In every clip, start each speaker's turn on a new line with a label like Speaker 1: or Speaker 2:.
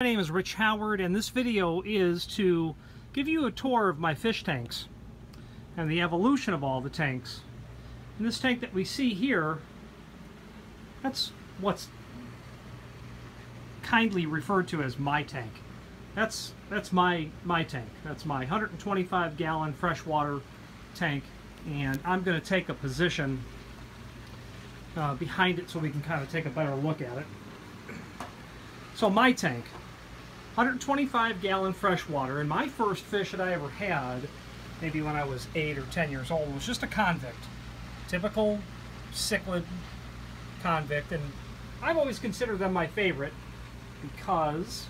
Speaker 1: My name is Rich Howard, and this video is to give you a tour of my fish tanks and the evolution of all the tanks. And this tank that we see here, that's what's kindly referred to as my tank. That's my tank. That's my 125-gallon freshwater tank, and I'm going to take a position behind it so we can kind of take a better look at it. So my tank, 125-gallon freshwater, and my first fish that I ever had, maybe when I was 8 or 10 years old, was just a convict. Typical cichlid convict, and I've always considered them my favorite because,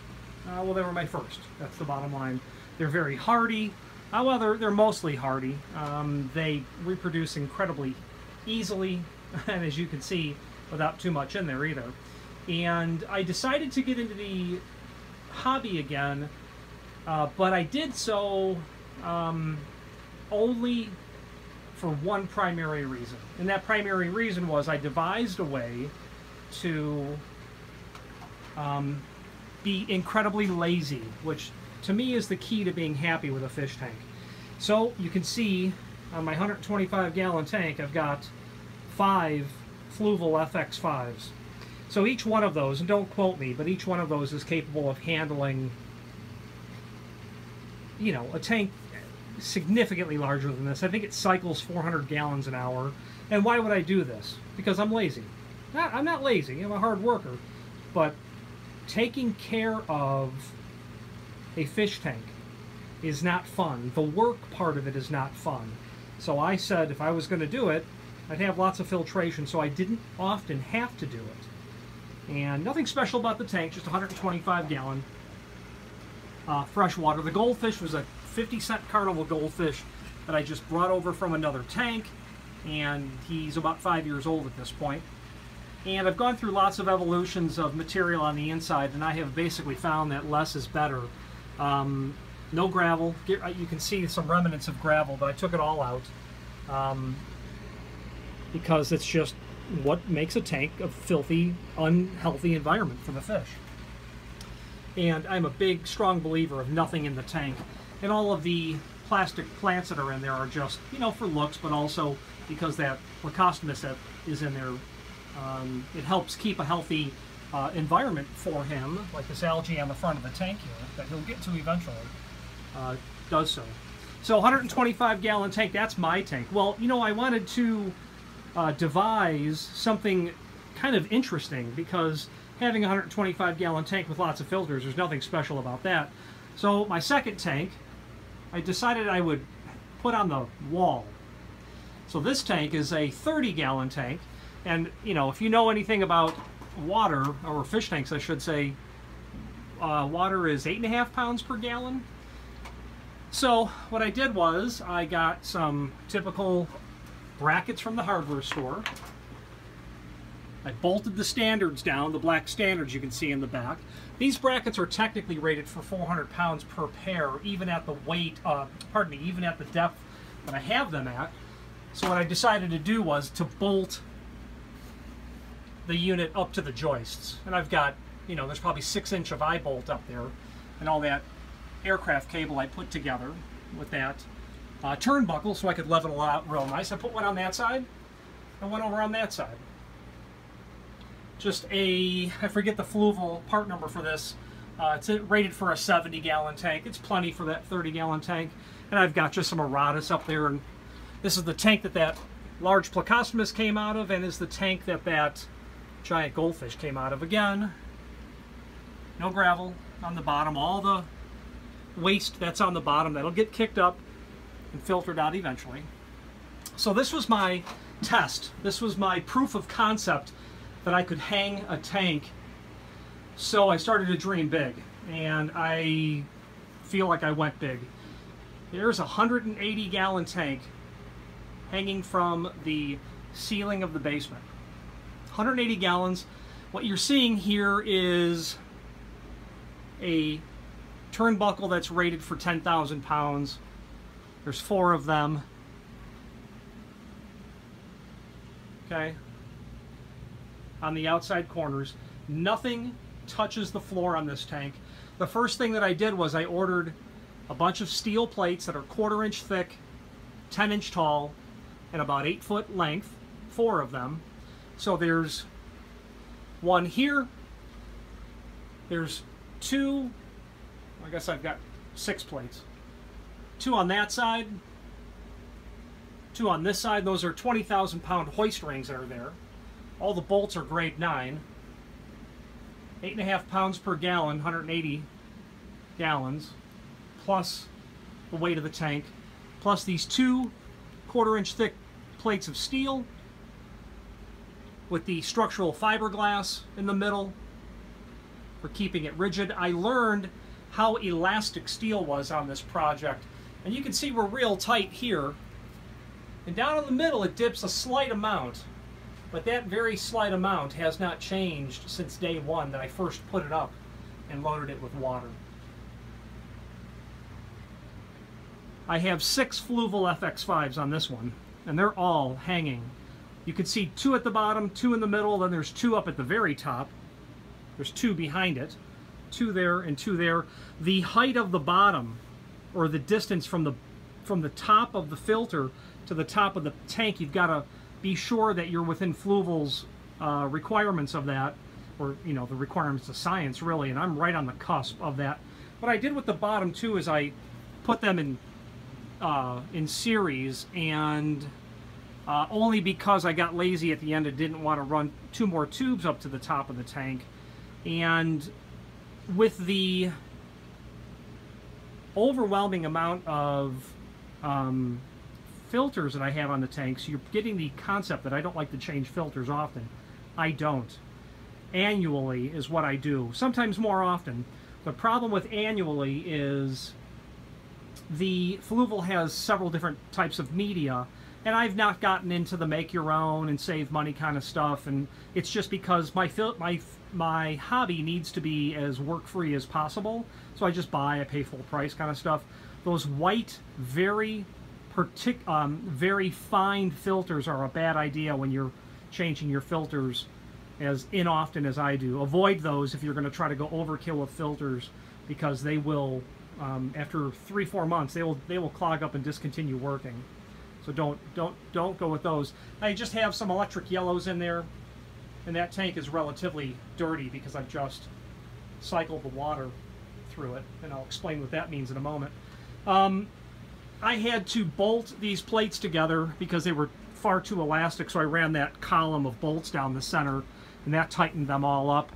Speaker 1: well, they were my first. That's the bottom line. They're very hardy. Well, they're mostly hardy. They reproduce incredibly easily, and as you can see, without too much in there either. And I decided to get into the hobby again, but I did so only for one primary reason. And that primary reason was I devised a way to be incredibly lazy, which to me is the key to being happy with a fish tank. So you can see on my 125-gallon tank I've got 5 Fluval FX5s. So each one of those, and don't quote me, but each one of those is capable of handling, you know, a tank significantly larger than this. I think it cycles 400 gallons an hour. And why would I do this? Because I'm lazy. I'm not lazy, I'm a hard worker. But taking care of a fish tank is not fun. The work part of it is not fun. So I said if I was going to do it, I'd have lots of filtration so I didn't often have to do it. And nothing special about the tank, just 125-gallon freshwater. The goldfish was a 50-cent carnival goldfish that I just brought over from another tank, and he's about 5 years old at this point. And I've gone through lots of evolutions of material on the inside, and I have basically found that less is better. No gravel. You can see some remnants of gravel, but I took it all out because it's just what makes a tank a filthy, unhealthy environment for the fish. And I'm a big, strong believer of nothing in the tank. And all of the plastic plants that are in there are just, you know, for looks, but also because that Plecostomus that is in there, it helps keep a healthy environment for him, like this algae on the front of the tank here, that he'll get to eventually, does so. So 125-gallon tank, that's my tank. Well, you know, I wanted to devise something kind of interesting, because having a 125-gallon tank with lots of filters, there's nothing special about that. So my second tank, I decided I would put on the wall. So this tank is a 30-gallon tank, and you know, if you know anything about water, or fish tanks I should say, water is 8.5 pounds per gallon. So what I did was I got some typical brackets from the hardware store. I bolted the standards down, the black standards you can see in the back. These brackets are technically rated for 400 pounds per pair, even at the weight, pardon me, even at the depth that I have them at. So what I decided to do was to bolt the unit up to the joists. And I've got, you know, there's probably 6-inch of eye bolt up there, and all that aircraft cable I put together with that turnbuckle so I could level it out real nice. I put one on that side and one over on that side. Just I forget the Fluval part number for this. It's rated for a 70-gallon tank. It's plenty for that 30-gallon tank. And I've got just some Aratus up there. And this is the tank that large Plecostomus came out of, and is the tank that giant goldfish came out of. Again, no gravel on the bottom. All the waste that's on the bottom, that'll get kicked up and filtered out eventually. So this was my test. This was my proof of concept that I could hang a tank. So I started to dream big, and I feel like I went big. There's a 180-gallon tank hanging from the ceiling of the basement. 180 gallons. What you're seeing here is a turnbuckle that's rated for 10,000 pounds. There's 4 of them. Okay. On the outside corners. Nothing touches the floor on this tank. the first thing that I did was I ordered a bunch of steel plates that are 1/4 inch thick, 10 inch tall, and about 8 foot length, 4 of them. So there's one here, there's 2, I guess I've got 6 plates. 2 on that side, 2 on this side. Those are 20,000 pound hoist rings that are there. All the bolts are grade 9. 8.5 pounds per gallon, 180 gallons, plus the weight of the tank, plus these 2 1/4 inch thick plates of steel with the structural fiberglass in the middle for keeping it rigid. I learned how elastic steel was on this project, and you can see we're real tight here, and down in the middle it dips a slight amount, but that very slight amount has not changed since day one that I first put it up and loaded it with water. I have 6 Fluval FX5s on this one, and they're all hanging. You can see 2 at the bottom, 2 in the middle, then there's 2 up at the very top. There's 2 behind it, 2 there and 2 there. The height of the bottom, or the distance from the top of the filter to the top of the tank, you've got to be sure that you're within Fluval's requirements of that, or the requirements of science really, and I'm right on the cusp of that. What I did with the bottom too is I put them in series, and only because I got lazy at the end and didn't want to run 2 more tubes up to the top of the tank. And with the overwhelming amount of filters that I have on the tanks, you're getting the concept that I don't like to change filters often. I don't. Annually is what I do, sometimes more often. The problem with annually is the Fluval has several different types of media, and I've not gotten into the make your own and save money kind of stuff, and it's just because my hobby needs to be as work-free as possible, so I just buy, I pay full price kind of stuff. Those white, very fine filters are a bad idea when you're changing your filters as often as I do. Avoid those if you're going to try to go overkill with filters, because they will, after 3-4 months, they will clog up and discontinue working. So don't go with those. I just have some electric yellows in there, and that tank is relatively dirty because I've just cycled the water through it, and I'll explain what that means in a moment. I had to bolt these plates together because they were far too elastic, so I ran that column of bolts down the center, and that tightened them all up.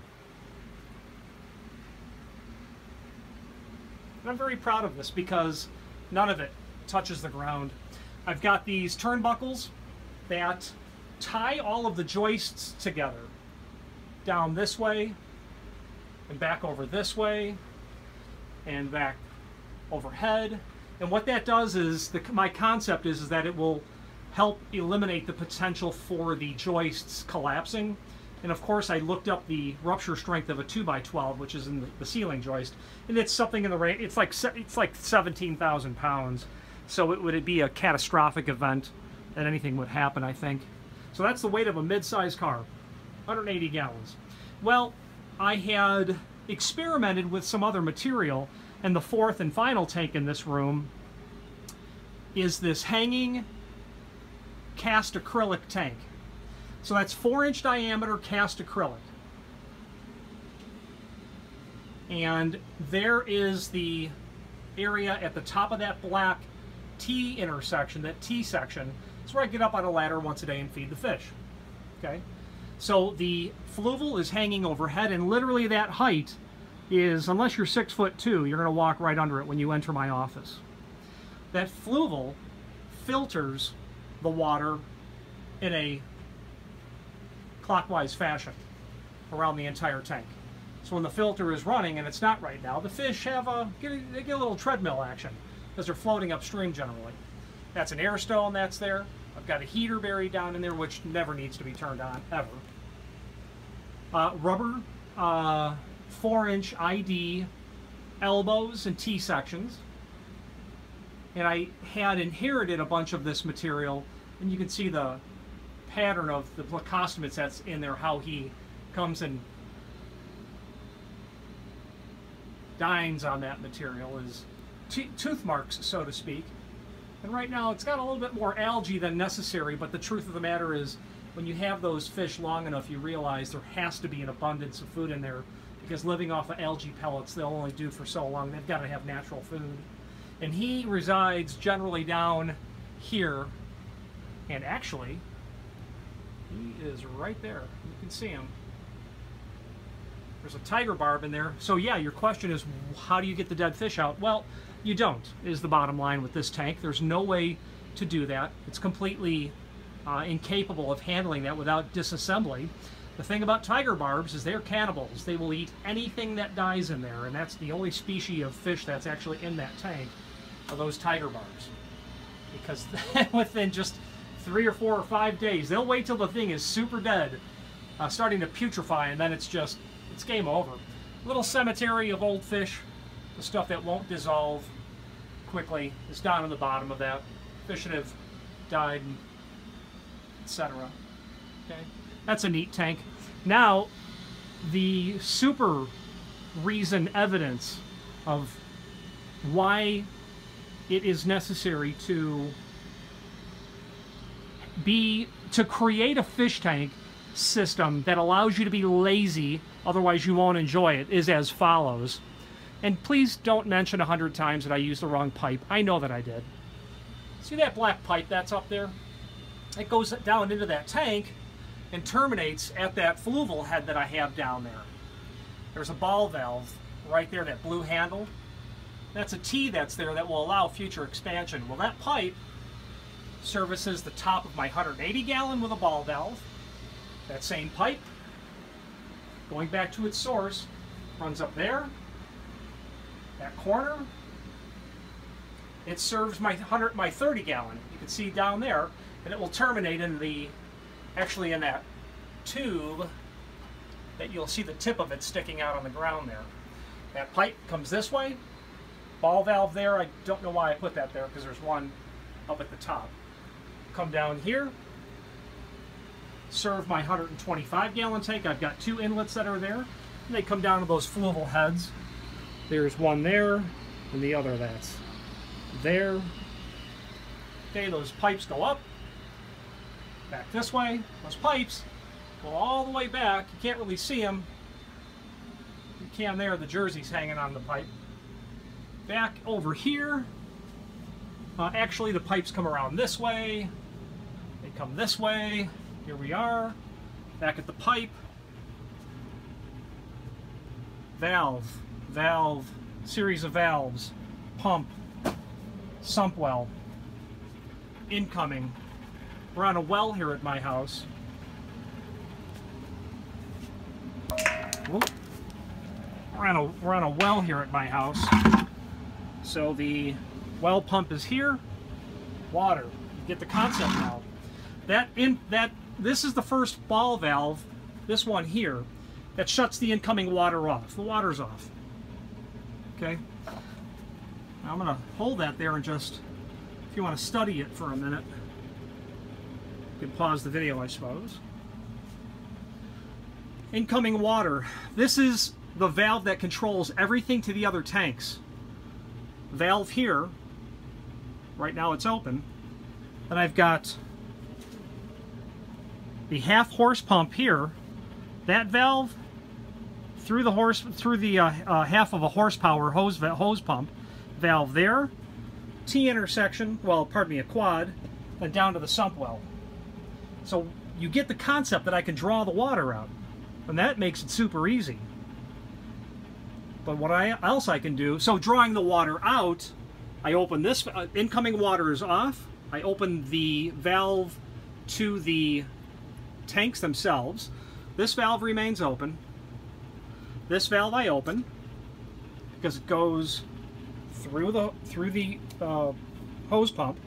Speaker 1: And I'm very proud of this because none of it touches the ground. I've got these turnbuckles that tie all of the joists together, down this way and back over this way and back overhead. And what that does is, my concept is that it will help eliminate the potential for the joists collapsing. And of course I looked up the rupture strength of a 2x12, which is in the ceiling joist, and it's something in the range, it's like 17,000 pounds. So it would be a catastrophic event that anything would happen, I think. So that's the weight of a mid-sized car, 180 gallons. Well, I had experimented with some other material, and the 4th and final tank in this room is this hanging cast acrylic tank. So that's 4-inch diameter cast acrylic. And there is the area at the top of that black T intersection, that T section. That's where I get up on a ladder once a day and feed the fish. Okay? So the Fluval is hanging overhead, and literally that height is, unless you're 6'2", you're going to walk right under it when you enter my office. That Fluval filters the water in a clockwise fashion around the entire tank. So when the filter is running, and it's not right now, the fish have get a little treadmill action because they're floating upstream generally. That's an air stone that's there. I've got a heater buried down in there, which never needs to be turned on, ever. Rubber 4-inch ID elbows and T-sections. And I had inherited a bunch of this material, and you can see the pattern of the Placostomus that's in there, how he comes and dines on that material is tooth marks, so to speak. And right now it's got a little bit more algae than necessary, but the truth of the matter is when you have those fish long enough, you realize there has to be an abundance of food in there, because living off of algae pellets, they'll only do for so long. They've got to have natural food. And he resides generally down here, and actually, he is right there. You can see him. There's a tiger barb in there. So yeah, your question is, how do you get the dead fish out? Well, you don't, is the bottom line with this tank. There's no way to do that. It's completely incapable of handling that without disassembly. The thing about tiger barbs is they're cannibals. They will eat anything that dies in there, and that's the only species of fish that's actually in that tank are those tiger barbs. Because within just 3 or 4 or 5 days, they'll wait till the thing is super dead, starting to putrefy, and then it's game over. Little cemetery of old fish, the stuff that won't dissolve quickly is down on the bottom of that. Fish that have died, etc. Okay, that's a neat tank. Now, the super reason evidence of why it is necessary to create a fish tank system that allows you to be lazy, otherwise you won't enjoy it, is as follows. And please don't mention 100 times that I used the wrong pipe. I know that I did. See that black pipe that's up there? It goes down into that tank and terminates at that fluval head that I have down there. There's a ball valve right there, that blue handle. That's a T that's there that will allow future expansion. Well, that pipe services the top of my 180 gallon with a ball valve. That same pipe, going back to its source, runs up there, that corner. It serves my 30 gallon. You can see down there, and it will terminate in actually in that tube that you'll see the tip of it sticking out on the ground there. That pipe comes this way, ball valve there. I don't know why I put that there, because there's one up at the top. Come down here, serve my 125 gallon tank. I've got 2 inlets that are there, and they come down to those fluval heads. There's one there, and the other that's there. Okay, those pipes go up, back this way. Those pipes go all the way back. You can't really see them. You can there, the jersey's hanging on the pipe. Back over here. Actually, the pipes come around this way. They come this way. Here we are, back at the pipe. Valve, series of valves, pump, sump well, incoming. We're on a well here at my house. Whoop. We're on a well here at my house. So the well pump is here. Water. You get the concept now. This is the first ball valve, this one here, that shuts the incoming water off. The water's off. Okay? Now I'm going to hold that there and just, if you want to study it for a minute, you can pause the video, I suppose. Incoming water. This is the valve that controls everything to the other tanks. Valve here. Right now it's open. And I've got the half horse pump here. That valve through the half of a horsepower hose pump valve there. T intersection, well, pardon me, a quad, and down to the sump well. So you get the concept that I can draw the water out, and that makes it super easy. But what else I can do, so drawing the water out, I open this, incoming water is off. I open the valve to the tanks themselves. This valve remains open. This valve I open because it goes through the hose pump.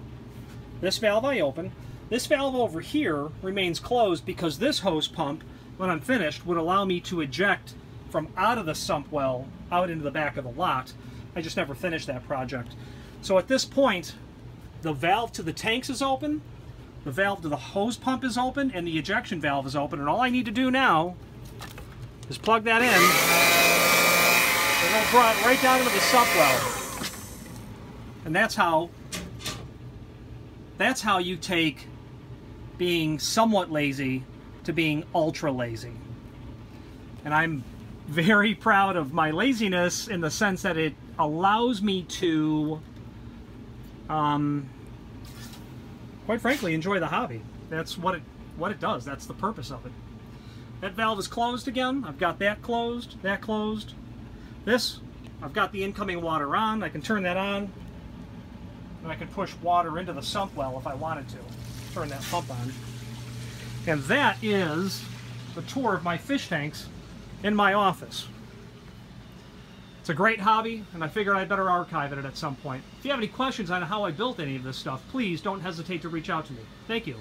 Speaker 1: This valve I open. This valve over here remains closed because this hose pump, when I'm finished, would allow me to eject from out of the sump well out into the back of the lot. I just never finished that project. So at this point, the valve to the tanks is open, the valve to the hose pump is open, and the ejection valve is open, and all I need to do now is plug that in. it'll draw it right down into the sump well. And that's how you take being somewhat lazy to being ultra lazy. And I'm very proud of my laziness in the sense that it allows me to, quite frankly, enjoy the hobby. That's what it does. That's the purpose of it. That valve is closed again. I've got that closed, that closed. This, I've got the incoming water on. I can turn that on, and I can push water into the sump well if I wanted to. Turn that pump on. And that is the tour of my fish tanks in my office. It's a great hobby, and I figured I'd better archive it at some point. If you have any questions on how I built any of this stuff, please don't hesitate to reach out to me. Thank you.